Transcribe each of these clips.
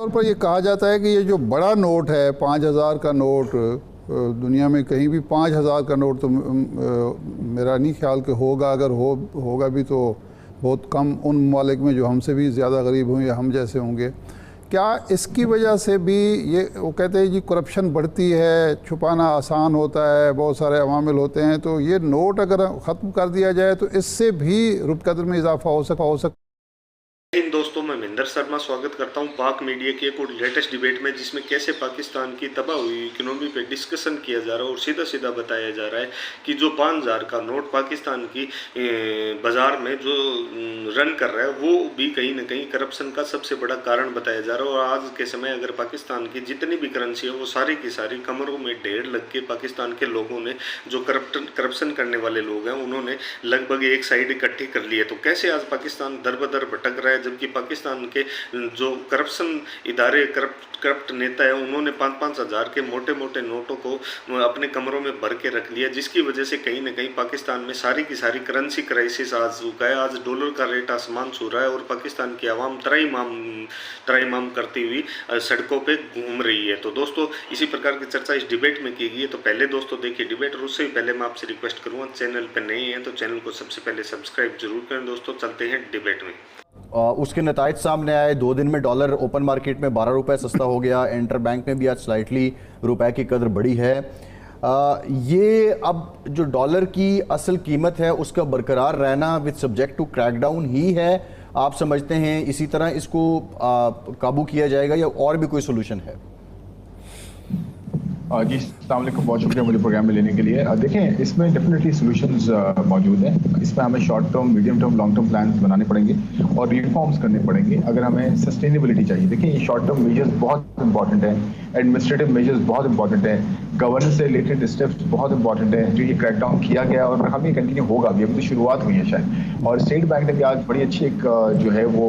तौर पर ये कहा जाता है कि ये जो बड़ा नोट है 5,000 का नोट, दुनिया में कहीं भी 5,000 का नोट तो मेरा नहीं ख्याल कि होगा, अगर होगा भी तो बहुत कम उन ममालिक में जो हमसे भी ज़्यादा गरीब हों या हम जैसे होंगे। क्या इसकी वजह से भी ये वो कहते हैं जी करप्शन बढ़ती है, छुपाना आसान होता है, बहुत सारे अवामिल होते हैं, तो ये नोट अगर ख़त्म कर दिया जाए तो इससे भी रुपये कदर में इजाफा हो सकता। इन दोस्तों, मैं महेंद्र शर्मा स्वागत करता हूं पाक मीडिया की एक और लेटेस्ट डिबेट में, जिसमें कैसे पाकिस्तान की तबाह हुई इकोनॉमी पे डिस्कशन किया जा रहा है और सीधा सीधा बताया जा रहा है कि जो 5,000 का नोट पाकिस्तान की बाजार में जो रन कर रहा है वो भी कहीं ना कहीं करप्शन का सबसे बड़ा कारण बताया जा रहा है। और आज के समय अगर पाकिस्तान की जितनी भी करेंसी है वो सारी की सारी कमरों में ढेर लग के पाकिस्तान के लोगों ने, जो करप्शन करने वाले लोग हैं, उन्होंने लगभग एक साइड इकट्ठी कर ली है। तो कैसे आज पाकिस्तान दर बदर भटक रहा है, जबकि पाकिस्तान के जो करप्शन इदारे, करप्ट नेता है, उन्होंने 5-5 हज़ार के मोटे मोटे नोटों को अपने कमरों में भर के रख लिया, जिसकी वजह से कहीं ना कहीं पाकिस्तान में सारी की सारी करेंसी क्राइसिस आज चुका है। आज डॉलर का रेट आसमान छू रहा है और पाकिस्तान की आवाम त्राईमाम करती हुई सड़कों पे घूम रही है। तो दोस्तों, इसी प्रकार की चर्चा इस डिबेट में की गई है। तो पहले दोस्तों देखिए डिबेट, और उससे पहले मैं आपसे रिक्वेस्ट करूँगा, चैनल पर नए हैं तो चैनल को सबसे पहले सब्सक्राइब जरूर करें। दोस्तों चलते हैं डिबेट में। उसके नताइज सामने आए। 2 दिन में डॉलर ओपन मार्केट में 12 रुपये सस्ता हो गया। इंटर बैंक में भी आज स्लाइटली रुपए की कदर बढ़ी है। ये अब जो डॉलर की असल कीमत है उसका बरकरार रहना विद सब्जेक्ट टू क्रैकडाउन ही है, आप समझते हैं? इसी तरह इसको काबू किया जाएगा या और भी कोई सोल्यूशन है? जी अस्सलाम वालेकुम, बहुत शुक्रिया मुझे प्रोग्राम में लेने के लिए। देखें, इसमें डेफिनेटली सॉल्यूशंस मौजूद हैं। इसमें हमें short term, medium term, long term plan बनाने पड़ेंगे और रिफॉर्म्स करने पड़ेंगे अगर हमें सस्टेनेबिलिटी चाहिए। देखिए, ये शॉर्ट टर्म मेजर्स बहुत इंपॉर्टेंट हैं, एडमिनिस्ट्रेटिव मेजर्स बहुत इंपॉर्टेंट हैं, गवर्नेंस से रिलेटेड स्टेप्स बहुत इंपॉर्टेंट है। जो ये क्रैकडाउन किया गया और हमें कंटिन्यू होगा भी, अभी तो शुरुआत हुई है शायद। और स्टेट बैंक ने भी आज बड़ी अच्छी एक जो है वो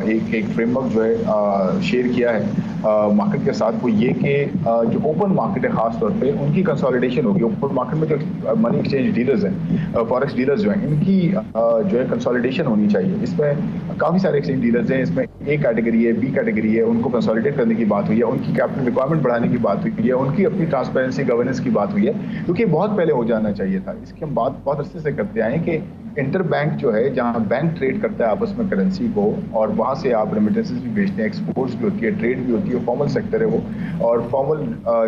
एक फ्रेमवर्क जो है शेयर किया है मार्केट के साथ, वो ये कि जो ओपन मार्केट है खास तौर पे उनकी कंसोलिडेशन होगी। ओपन मार्केट में जो मनी एक्सचेंज डीलर्स हैं, फॉरेक्स डीलर्स जो हैं, इनकी जो है कंसोलिडेशन होनी चाहिए। इसमें काफ़ी सारे एक्सचेंज डीलर्स हैं, इसमें ए कैटेगरी है, बी कैटेगरी है, उनको कंसोलिडेट करने की बात हुई है, उनकी कैपिटल रिक्वायरमेंट बढ़ाने की बात हुई है, उनकी अपनी ट्रांसपेरेंसी गवर्नेंस की बात हुई है, क्योंकि बहुत पहले हो जाना चाहिए था। इसकी हम बात बहुत अरसे से करते आए हैं कि इंटर बैंक जो है, जहां बैंक ट्रेड करता है आपस में करेंसी को, और वहां से आप रेमिटेंसेस भी भेजते हैं, एक्सपोर्ट्स भी होती है, ट्रेड भी होती है, फॉर्मल सेक्टर है वो, और फॉर्मल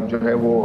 जो है वो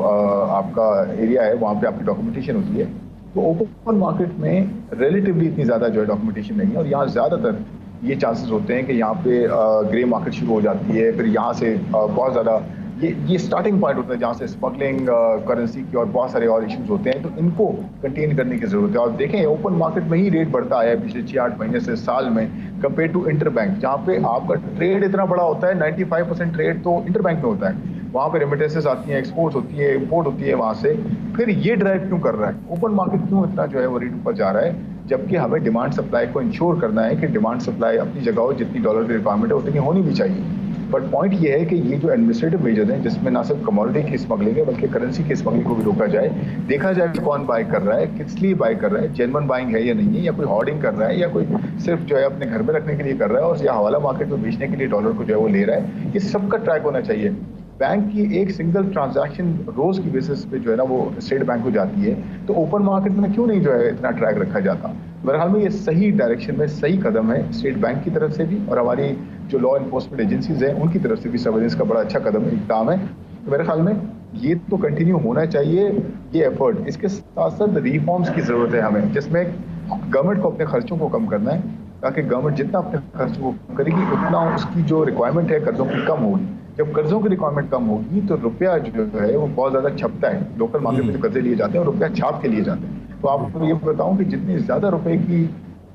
आपका एरिया है, वहां पे आपकी डॉक्यूमेंटेशन होती है। तो ओपन मार्केट में रिलेटिवली इतनी ज़्यादा जो है डॉक्यूमेंटेशन नहीं है, और यहाँ ज़्यादातर ये चांसेस होते हैं कि यहाँ पे ग्रे मार्केट शुरू हो जाती है। फिर यहाँ से बहुत ज़्यादा ये स्टार्टिंग पॉइंट होता है जहाँ से स्मगलिंग करेंसी की और बहुत सारे और इश्यूज होते हैं, तो इनको कंटेन करने की जरूरत है। और देखें, ओपन मार्केट में ही रेट बढ़ता आया है पिछले 6-8 महीने से, साल में, कंपेयर टू इंटर बैंक, जहाँ पे आपका ट्रेड इतना बड़ा होता है। 95% ट्रेड तो इंटर बैंक में होता है, वहाँ पे रेमिटेंसेस आती हैं, एक्सपोर्ट्स होती है, इम्पोर्ट होती है वहाँ से। फिर ये ड्राइव क्यों कर रहा है ओपन मार्केट, क्यों इतना जो है वो रेट ऊपर जा रहा है, जबकि हमें डिमांड सप्लाई को इंश्योर करना है कि डिमांड सप्लाई अपनी जगह हो, जितनी डॉलर की रिक्वायरमेंट है उतनी होनी भी चाहिए। बट पॉइंट ये है कि ये जो एडमिनिस्ट्रेटिव मेजर हैं, जिसमें ना सिर्फ कमोडिटी की स्मगलिंग है बल्कि करेंसी की स्मगलिंग को भी रोका जाए, देखा जाए कौन बाय कर रहा है, किस लिए बाय कर रहा है, जेन्युइन बाइंग है या नहीं है, या कोई होर्डिंग कर रहा है, या कोई सिर्फ जो है अपने घर में रखने के लिए कर रहा है और या हवाला मार्केट में बेचने के लिए डॉलर को जो है वो ले रहा है। ये सबका ट्रैक होना चाहिए। बैंक की एक सिंगल ट्रांजैक्शन रोज की बेसिस पे जो है ना वो स्टेट बैंक को जाती है, तो ओपन मार्केट में क्यों नहीं जो है इतना ट्रैक रखा जाता। बहरहाल में ये सही डायरेक्शन में सही कदम है स्टेट बैंक की तरफ से भी, और हमारी जो लॉ इन्फोर्समेंट एजेंसीज हैं उनकी तरफ से भी सर्वेलेंस का बड़ा अच्छा कदम इक़दाम है। तो मेरे ख्याल में ये तो कंटिन्यू होना चाहिए ये एफर्ट। इसके साथ साथ रिफॉर्म्स की ज़रूरत है हमें, जिसमें गवर्नमेंट को अपने खर्चों को कम करना है, ताकि गवर्नमेंट जितना अपने खर्चों को कम करेगी उतना उसकी जो रिक्वायरमेंट है कर्जों की कम होगी। जब कर्जों की रिक्वायरमेंट कम होगी तो रुपया जो है वो बहुत ज़्यादा छपता है। लोकल मार्केट में जो कर्जे लिए जाते हैं और रुपया छाप के लिए जाते हैं। तो आपको ये बताऊं कि जितनी ज़्यादा रुपए की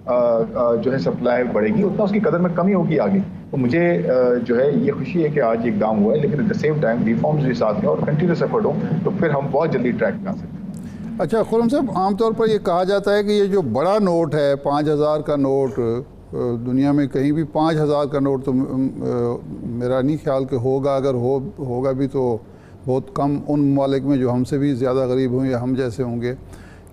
जो है सप्लाई बढ़ेगी उतना उसकी कदर में कमी होगी आगे। तो मुझे जो है ये खुशी है कि आज ये इक़दाम हुआ है, लेकिन at the same time reforms भी साथ में और कंटिन्यूस एफर्ट हो तो फिर हम बहुत जल्दी ट्रैक में आ सकते हैं। अच्छा खुर्रम साहब, आमतौर पर ये कहा जाता है कि ये जो बड़ा नोट है 5,000 का नोट, दुनिया में कहीं भी 5,000 का नोट तो मेरा नहीं ख्याल कि होगा, अगर होगा भी तो बहुत कम उन ममालिक में जो हमसे भी ज़्यादा गरीब हों या हम जैसे होंगे।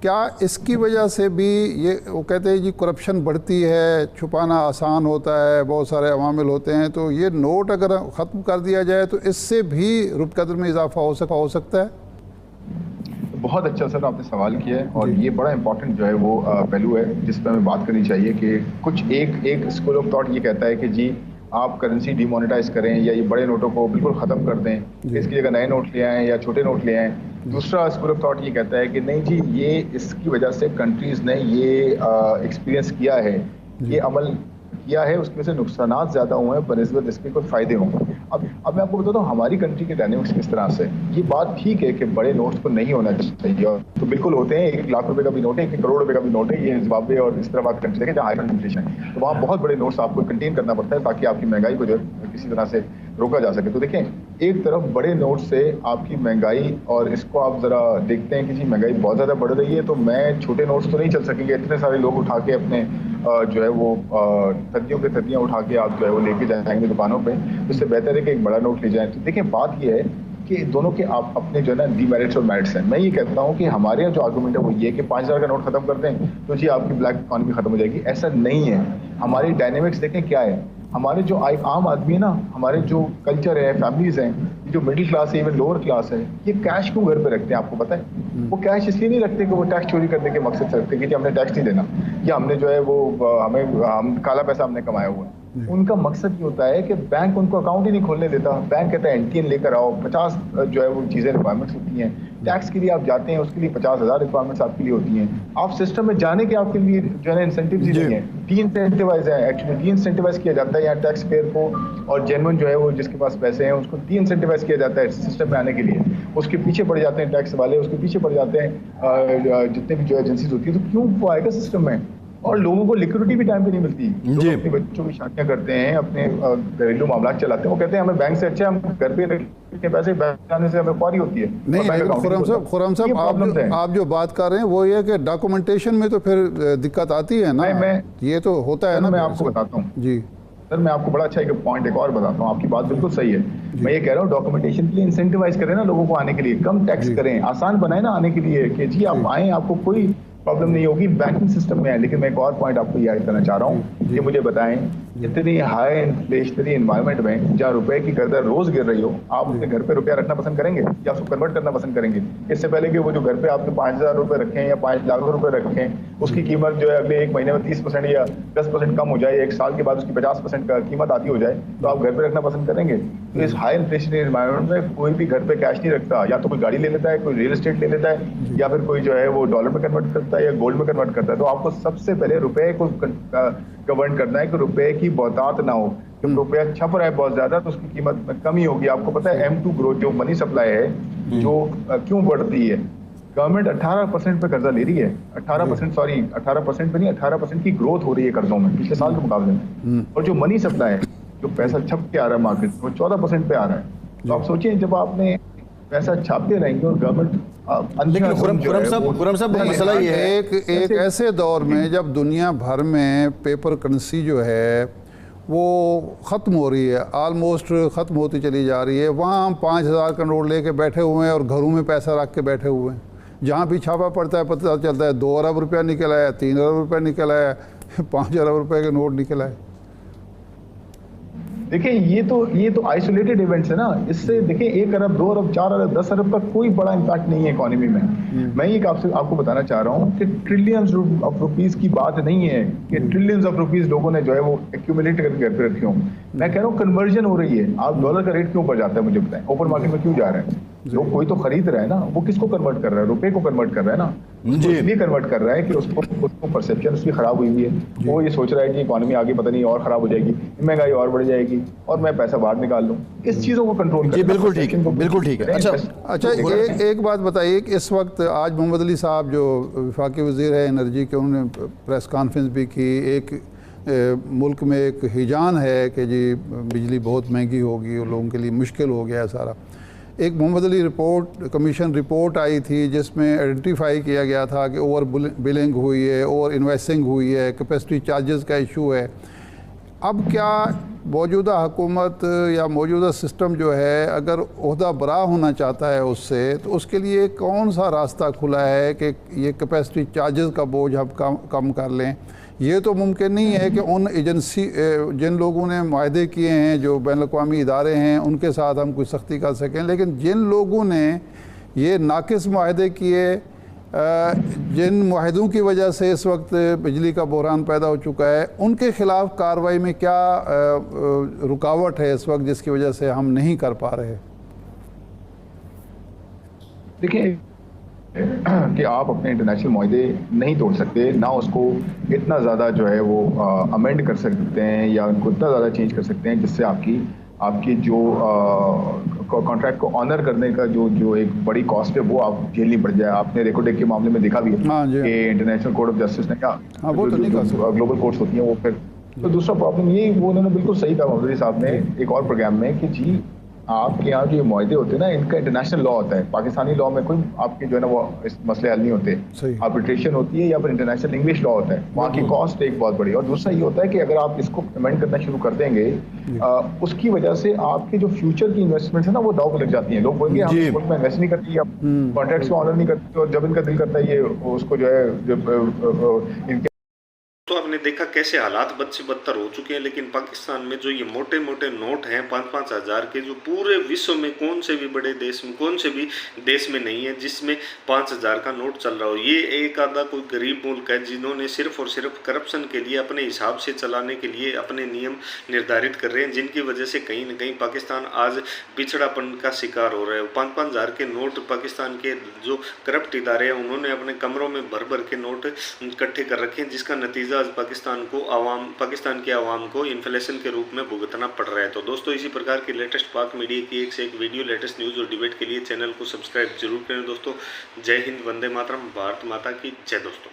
क्या इसकी वजह से भी ये वो कहते हैं जी करप्शन बढ़ती है, छुपाना आसान होता है, बहुत सारे अवामिल होते हैं, तो ये नोट अगर ख़त्म कर दिया जाए तो इससे भी रुपये कदर में इजाफा हो सकता है? बहुत अच्छा सर आपने सवाल किया है, और ये बड़ा इंपॉर्टेंट जो है वो पहलू है जिस पर हमें बात करनी चाहिए कि कुछ एक स्कूल ऑफ थॉट ये कहता है कि जी आप करेंसी डिमोनेटाइज करें या ये बड़े नोटों को बिल्कुल ख़त्म कर दें, इसकी जगह नए नोट ले आएँ या छोटे नोट ले आएँ। दूसरा स्कूल ऑफ थॉट ये कहता है कि नहीं जी, ये इसकी वजह से कंट्रीज़ ने ये एक्सपीरियंस किया है, ये अमल किया है, उसमें से नुकसानात ज़्यादा हुए हैं बनस्बत इसके कोई फ़ायदे होंगे। अब मैं आपको बताता हूँ हमारी कंट्री के डायनेमिक्स किस तरह से। ये बात ठीक है कि बड़े नोट्स को नहीं होना चाहिए, और तो बिल्कुल होते हैं, 1 लाख रुपए का भी नोट है, 1 करोड़ रुपए का भी नोट है, ये जिम्बाब्वे और इस तरह बात कंट्री देखें जहाँ हाई इन्फ्लेशन है, तो वहाँ बहुत बड़े नोट्स आपको कंटेन करना पड़ता है ताकि आपकी महंगाई को जो किसी तरह से रोका जा सके। तो देखें, एक तरफ बड़े नोट से आपकी महंगाई, और इसको आप ज़रा देखते हैं कि जी महंगाई बहुत ज़्यादा बढ़ रही है, तो मैं छोटे नोट्स तो नहीं चल सकेंगे, इतने सारे लोग उठा के अपने जो है वो थद्दियों के थद्दियाँ उठा के आप जो है वो लेके जाएंगे दुकानों पे, तो इससे बेहतर है कि एक बड़ा नोट ले जाएं। तो देखिए बात ये है कि दोनों के आप अपने जो है ना डीमेरिट्स और मेरिट्स हैं। मैं ये कहता हूँ कि हमारे यहाँ जो आर्गूमेंट है वो ये कि 5000 का नोट खत्म कर दें तो जी आपकी ब्लैक इकॉनमी खत्म हो जाएगी, ऐसा नहीं है। हमारी डायनेमिक्स देखें क्या है, हमारे जो आम आदमी है ना, हमारे जो कल्चर है, फैमिलीज हैं, जो मिडिल क्लास है, इवन लोअर क्लास है, ये कैश क्यों घर पे रखते हैं आपको पता है? वो कैश इसलिए नहीं रखते कि वो टैक्स चोरी करने के मकसद से रखते हैं कि हमने टैक्स नहीं देना या हमने जो है वो हम काला पैसा हमने कमाया हुआ है। उनका मकसद ये होता है कि बैंक उनको अकाउंट ही नहीं खोलने देता। बैंक कहता है एनटीएन लेकर आओ, 50 जो है वो चीज़ें रिक्वायरमेंट्स होती हैं। टैक्स के लिए आप जाते हैं, उसके लिए 50,000 रिक्वायरमेंट्स आपके लिए होती हैं। आप सिस्टम में जाने के आपके लिए जो है ना इंसेंटिव्स ही नहीं है, डी इंसेंटिवाइज है, एक्चुअली डी इंसेंटिवाइज किया जाता है यहाँ टैक्स पेयर को, और जेन्युइन जो है वो जिसके पास पैसे हैं उसको डी इंसेंटिवाइज किया जाता है सिस्टम में आने के लिए। उसके पीछे पड़ जाते हैं टैक्स वाले, उसके पीछे पड़ जाते हैं जितने भी जो एजेंसीज होती है। तो क्यों वो आएगा सिस्टम में? और लोगों को लिक्विडिटी भी टाइम पे नहीं मिलती। लोग अपने बच्चों की शादियां करते हैं, अपने घरेलू मामला चलाते हैं, वो कहते हैं हमें बैंक से अच्छा, हम घर पे रखते पैसे, बैंक जाने से हमें ख्वारी होती है। नहीं, खुर्रम साहब आप जो बात कर रहे हैं वो ये कि डॉक्यूमेंटेशन में तो फिर दिक्कत आती है ना, ये तो होता है ना। मैं आपको बताता हूँ जी सर, मैं आपको बड़ा अच्छा एक पॉइंट एक और बताता हूँ, आपकी बात बिल्कुल सही है। मैं ये कह रहा हूँ डॉक्यूमेंटेशन के लिए इंसेंटिवाइज करें ना लोगों को आने के लिए, कम टैक्स करें, आसान बनाए ना आने के लिए कि जी आप आए, आपको कोई प्रॉब्लम नहीं होगी बैंकिंग सिस्टम में है। लेकिन मैं एक और पॉइंट आपको ये ऐड करना चाह रहा हूँ कि मुझे बताएं, इतनी हाई इन्फ्लेशनरी एनवायरनमेंट में जहाँ रुपए की कदर रोज गिर रही हो, आप अपने घर पे रुपया रखना पसंद करेंगे या उसको कन्वर्ट करना पसंद करेंगे? इससे पहले कि वो जो घर पे आपने 5,000 रुपए रखें या 5 लाख रुपए रखें, उसकी कीमत जो है अगले 1 महीने में 30% या 10% कम हो जाए, 1 साल के बाद उसकी 50% का कीमत आती हो जाए, तो आप घर पे रखना पसंद करेंगे? तो इस हाई इन्फ्लेशनरी एनवायरनमेंट में कोई भी घर पे कैश नहीं रखता, या तो कोई गाड़ी ले लेता है, कोई रियल एस्टेट ले लेता है, या फिर कोई जो है वो डॉलर में कन्वर्ट करता है या गोल्ड में कन्वर्ट करता है। तो आपको सबसे पहले रुपए को गवर्न करना है कि रुपए की बहुतात ना हो। जब रुपया छप रहा है बहुत ज्यादा तो उसकी कीमत में कमी होगी। आपको पता है M2 ग्रोथ जो मनी सप्लाई है जो क्यों बढ़ती है? गवर्नमेंट 18% पे कर्जा ले रही है, 18% पे नहीं, 18% की ग्रोथ हो रही है कर्जों में पिछले साल के मुकाबले में। और जो मनी सप्लाई है, जो पैसा छप के आ रहा है मार्केट, वो 14% पे आ रहा है। तो आप सोचिए जब आपने पैसा छापते रहेंगे और गवर्नमेंट खुर्रम साहब मसला ये है एक ऐसे दौर में जब दुनिया भर में पेपर करेंसी जो है वो ख़त्म हो रही है, आलमोस्ट ख़त्म होती चली जा रही है, वहाँ हम 5,000 का नोट लेके बैठे हुए हैं और घरों में पैसा रख के बैठे हुए हैं। जहाँ भी छापा पड़ता है पता चलता है 2 अरब रुपया निकल आया, 3 अरब रुपया निकल आया, 5 अरब रुपये के नोट निकल आए। देखिए ये तो आइसोलेटेड इवेंट्स है ना। इससे देखिए 1 अरब 2 अरब 4 अरब 10 अरब का कोई बड़ा इम्पैक्ट नहीं है इकोनॉमी में। मैं ये आपको बताना चाह रहा हूँ कि ट्रिलियंस ऑफ रुपीस की बात नहीं है कि ट्रिलियंस ऑफ रुपीस लोगों ने जो है वो एक्यूमुलेट करके घर पे रखे हों। मैं कह रहा हूँ कन्वर्जन हो रही है। आप डॉलर का रेट क्यों ऊपर जाता है मुझे बताएं, ओपन मार्केट में क्यों जा रहा है? लोग कोई तो खरीद रहा है ना, वो किसको कन्वर्ट कर रहा है? रुपए को कन्वर्ट कर रहा है ना। इसलिए कन्वर्ट कर रहा है कि उसको परसेप्शन उसकी खराब हुई है। वो ये सोच रहा है कि इकोनॉमी आगे पता नहीं और खराब हो जाएगी, महंगाई और बढ़ जाएगी और मैं पैसा बाहर निकाल लूं। इस चीजों को कंट्रोल करना बिल्कुल ठीक है, बिल्कुल ठीक है। अच्छा एक बात बताइए कि इस वक्त आज मोहम्मद अली साहब जो वफाकी वज़ीर है एनर्जी के, उन्होंने प्रेस कॉन्फ्रेंस भी की। एक मुल्क में एक हिजान है कि जी बिजली बहुत महंगी होगी और लोगों के लिए मुश्किल हो गया है सारा। एक मोहम्मद अली कमीशन रिपोर्ट आई थी जिसमें आइडेंटिफाई किया गया था कि ओवर बिलिंग हुई है, ओवर इन्वेस्टिंग हुई है, कैपेसिटी चार्जेस का इशू है। अब क्या मौजूदा हुकूमत या मौजूदा सिस्टम जो है अगर ओहदा बरा होना चाहता है उससे, तो उसके लिए कौन सा रास्ता खुला है कि ये कैपेसिटी चार्जेस का बोझ हम कम कर लें। ये तो मुमकिन नहीं है कि उन एजेंसी जिन लोगों ने माहदे किए हैं, जो बैनुल-अक़वामी इदारे हैं, उनके साथ हम कोई सख्ती कर सकें। लेकिन जिन लोगों ने ये नाकिस माहदे किए, जिन माहदों की वजह से इस वक्त बिजली का बहरान पैदा हो चुका है, उनके ख़िलाफ़ कार्रवाई में क्या रुकावट है इस वक्त जिसकी वजह से हम नहीं कर पा रहे? देखिए कि आप अपने इंटरनेशनल मुआहदे नहीं तोड़ सकते, ना उसको इतना ज़्यादा जो है वो अमेंड कर सकते हैं या उनको इतना ज़्यादा चेंज कर सकते हैं जिससे आपकी जो कॉन्ट्रैक्ट को ऑनर करने का जो एक बड़ी कॉस्ट है वो आप झेलनी पड़ जाए। आपने रेकोडेक के मामले में देखा भी है कि इंटरनेशनल कोर्ट ऑफ जस्टिस ने कहा वो तो नहीं कर सकते, ग्लोबल कोर्ट्स होती हैं वो फिर। तो दूसरा प्रॉब्लम ये, वो उन्होंने बिल्कुल सही कहा मौदूदी साहब ने एक और प्रोग्राम में कि जी आपके यहाँ जो ये मुआहदे होते हैं ना, इनका इंटरनेशनल लॉ होता है। पाकिस्तानी लॉ में कोई आपके जो है ना वो इस मसले हल नहीं होते। आर्बिट्रेशन होती है या फिर इंटरनेशनल इंग्लिश लॉ होता है, वहाँ की कॉस्ट एक बहुत बड़ी। और दूसरा ये होता है कि अगर आप इसको अमेंड करना शुरू कर देंगे, उसकी वजह से आपके जो फ्यूचर की इन्वेस्टमेंट है ना वो दाव पर लग जाती है। लोग बोलेंगे हम इस मुल्क में इन्वेस्ट नहीं करते, आप कॉन्ट्रैक्ट्स को ऑनर नहीं करते, और जब इनका दिल करता है ये उसको जो है इनके। तो आपने देखा कैसे हालात बद से बदतर हो चुके हैं। लेकिन पाकिस्तान में जो ये मोटे मोटे नोट हैं 5-5 हज़ार के, जो पूरे विश्व में कौन से भी बड़े देश में, कौन से भी देश में नहीं है जिसमें 5 हज़ार का नोट चल रहा हो। ये एक आधा कोई गरीब मुल्क है जिन्होंने सिर्फ और सिर्फ करप्शन के लिए, अपने हिसाब से चलाने के लिए अपने नियम निर्धारित कर रहे हैं, जिनकी वजह से कहीं ना कहीं पाकिस्तान आज पिछड़ापन का शिकार हो रहा है। 5-5 हज़ार के नोट पाकिस्तान के जो करप्ट इदारे हैं उन्होंने अपने कमरों में भर भर के नोट इकट्ठे कर रखे हैं, जिसका नतीजा आज पाकिस्तान के आवाम को इन्फ्लेशन के रूप में भुगतना पड़ रहा है। तो दोस्तों, इसी प्रकार की लेटेस्ट पाक मीडिया की एक से एक वीडियो, लेटेस्ट न्यूज़ और डिबेट के लिए चैनल को सब्सक्राइब जरूर करें दोस्तों। जय हिंद, वंदे मातरम, भारत माता की जय दोस्तों।